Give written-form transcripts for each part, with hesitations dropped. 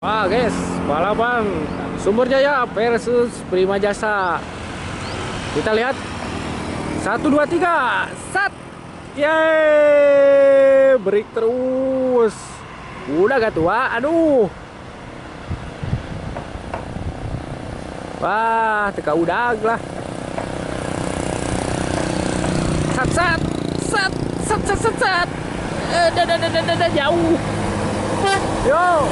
Wah guys, balapan Sumber Jaya versus Prima Jasa. Kita lihat 1, 2, 3, sat. Yeay, break terus. Udah gak tua, aduh. Wah, teka udah lah. Sat, sat, sat, sat, sat, sat, sat. Jauh. Yo.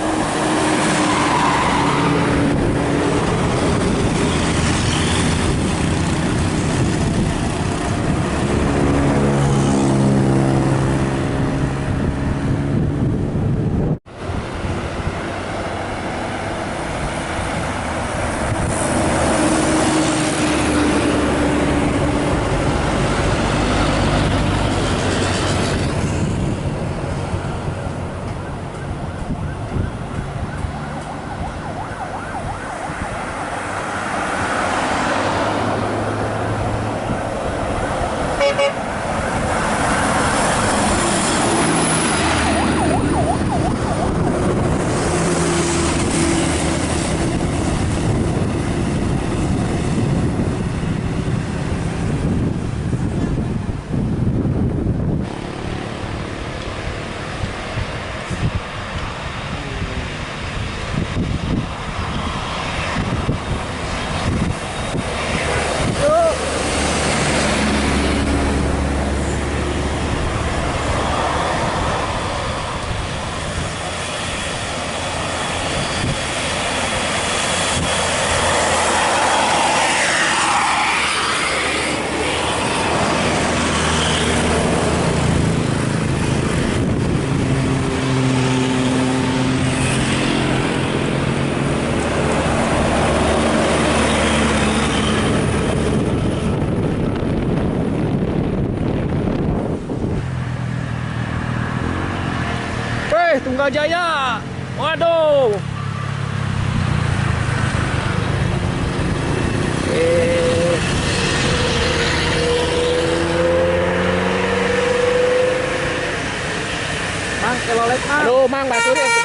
Tunggal Jaya. Waduh. Mang, kelolet mang. Aduh, mang, batu deh.